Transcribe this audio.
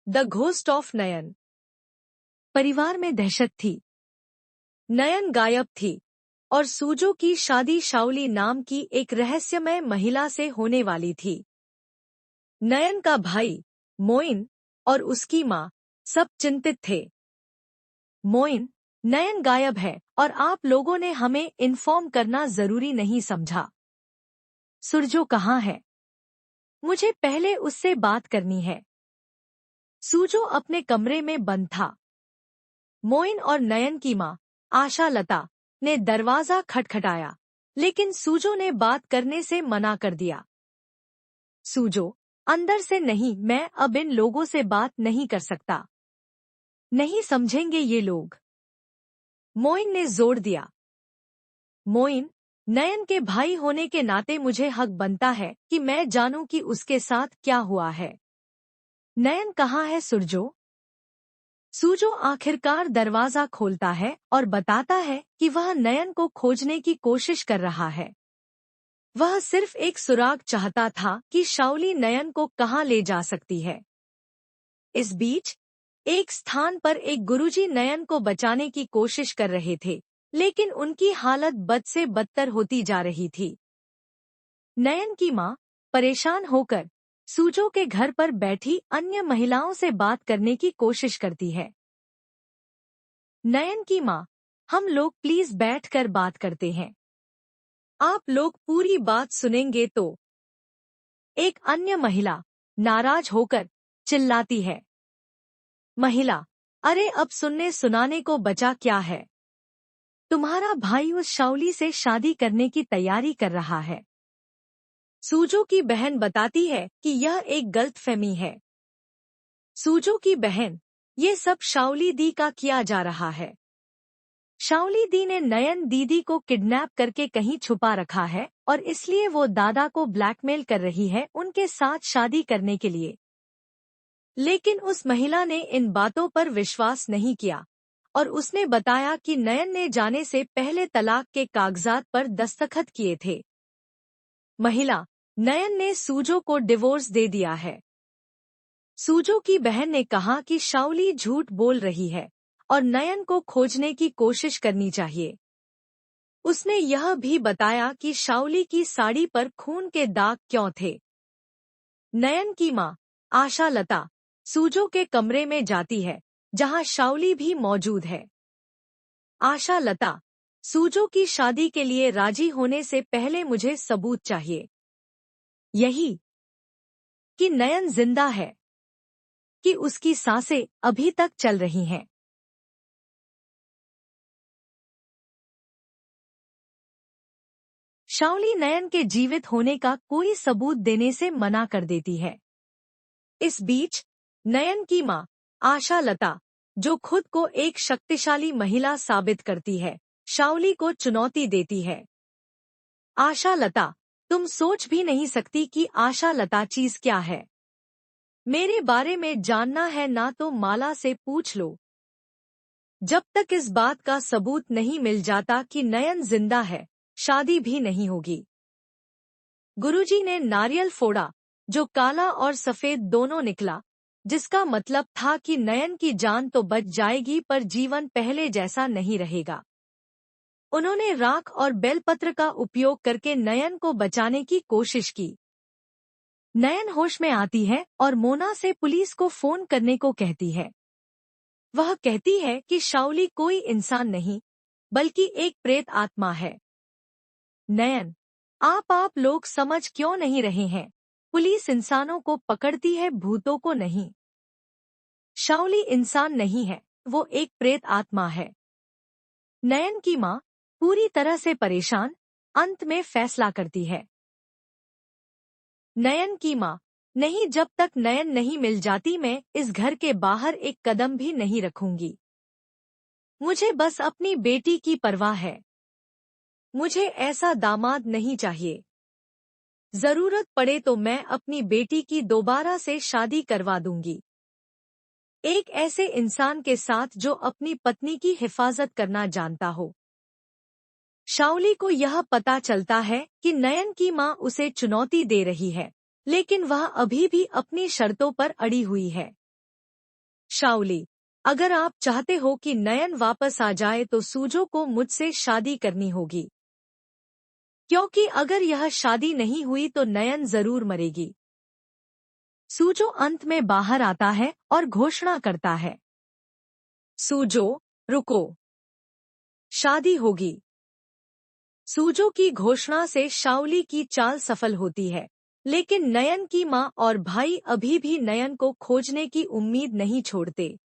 The ghost of नयन। परिवार में दहशत थी। नयन गायब थी और सूजो की शादी शाओली नाम की एक रहस्यमय महिला से होने वाली थी। नयन का भाई मोइन और उसकी माँ सब चिंतित थे। मोइन, नयन गायब है और आप लोगों ने हमें इन्फॉर्म करना जरूरी नहीं समझा। सुरजो कहाँ है? मुझे पहले उससे बात करनी है। सूजो अपने कमरे में बंद था। मोइन और नयन की माँ आशा लता ने दरवाजा खटखटाया, लेकिन सूजो ने बात करने से मना कर दिया। सूजो, अंदर से नहीं, मैं अब इन लोगों से बात नहीं कर सकता। नहीं समझेंगे ये लोग, मोइन ने जोर दिया। मोइन, नयन के भाई होने के नाते मुझे हक बनता है कि मैं जानूं कि उसके साथ क्या हुआ है। नयन कहाँ है सुरजो? सूजो आखिरकार दरवाजा खोलता है और बताता है कि वह नयन को खोजने की कोशिश कर रहा है। वह सिर्फ एक सुराग चाहता था कि शाओली नयन को कहाँ ले जा सकती है। इस बीच एक स्थान पर एक गुरुजी नयन को बचाने की कोशिश कर रहे थे, लेकिन उनकी हालत बद से बदतर होती जा रही थी। नयन की माँ परेशान होकर सूजो के घर पर बैठी अन्य महिलाओं से बात करने की कोशिश करती है। नयन की माँ, हम लोग प्लीज बैठकर बात करते हैं। आप लोग पूरी बात सुनेंगे तो? एक अन्य महिला नाराज होकर चिल्लाती है। महिला, अरे अब सुनने सुनाने को बचा क्या है? तुम्हारा भाई उस शाओली से शादी करने की तैयारी कर रहा है। सूजो की बहन बताती है कि यह एक गलतफहमी है। सूजो की बहन, ये सब शाओली दी का किया जा रहा है। शाओली दी ने नयन दीदी को किडनैप करके कहीं छुपा रखा है और इसलिए वो दादा को ब्लैकमेल कर रही है उनके साथ शादी करने के लिए। लेकिन उस महिला ने इन बातों पर विश्वास नहीं किया और उसने बताया कि नयन ने जाने से पहले तलाक के कागजात पर दस्तखत किए थे। महिला, नयन ने सूजो को डिवोर्स दे दिया है। सूजो की बहन ने कहा कि शाओली झूठ बोल रही है और नयन को खोजने की कोशिश करनी चाहिए। उसने यह भी बताया कि शाओली की साड़ी पर खून के दाग क्यों थे। नयन की माँ आशा लता सूजो के कमरे में जाती है, जहां शाओली भी मौजूद है। आशा लता, सूजो की शादी के लिए राजी होने से पहले मुझे सबूत चाहिए। यही कि नयन जिंदा है, कि उसकी सांसें अभी तक चल रही हैं। शाओली नयन के जीवित होने का कोई सबूत देने से मना कर देती है। इस बीच नयन की माँ आशा लता, जो खुद को एक शक्तिशाली महिला साबित करती है, शाओली को चुनौती देती है। आशा लता, तुम सोच भी नहीं सकती कि आशा लता चीज क्या है। मेरे बारे में जानना है ना तो माला से पूछ लो। जब तक इस बात का सबूत नहीं मिल जाता कि नयन जिंदा है, शादी भी नहीं होगी। गुरुजी ने नारियल फोड़ा, जो काला और सफेद दोनों निकला, जिसका मतलब था कि नयन की जान तो बच जाएगी पर जीवन पहले जैसा नहीं रहेगा। उन्होंने राख और बेलपत्र का उपयोग करके नयन को बचाने की कोशिश की। नयन होश में आती है और मोना से पुलिस को फोन करने को कहती है। वह कहती है कि शाओली कोई इंसान नहीं, बल्कि एक प्रेत आत्मा है। नयन, आप लोग समझ क्यों नहीं रहे हैं? पुलिस इंसानों को पकड़ती है, भूतों को नहीं। शाओली इंसान नहीं है, वो एक प्रेत आत्मा है। नयन की माँ पूरी तरह से परेशान, अंत में फैसला करती है। नयन की माँ, नहीं, जब तक नयन नहीं मिल जाती मैं इस घर के बाहर एक कदम भी नहीं रखूंगी। मुझे बस अपनी बेटी की परवाह है। मुझे ऐसा दामाद नहीं चाहिए। जरूरत पड़े तो मैं अपनी बेटी की दोबारा से शादी करवा दूंगी, एक ऐसे इंसान के साथ जो अपनी पत्नी की हिफाजत करना जानता हो। शाओली को यह पता चलता है कि नयन की माँ उसे चुनौती दे रही है, लेकिन वह अभी भी अपनी शर्तों पर अड़ी हुई है। शाओली, अगर आप चाहते हो कि नयन वापस आ जाए तो सूजो को मुझसे शादी करनी होगी, क्योंकि अगर यह शादी नहीं हुई तो नयन जरूर मरेगी। सूजो अंत में बाहर आता है और घोषणा करता है, सूजो, रुको, शादी होगी। सूजो की घोषणा से शाओली की चाल सफल होती है, लेकिन नयन की माँ और भाई अभी भी नयन को खोजने की उम्मीद नहीं छोड़ते।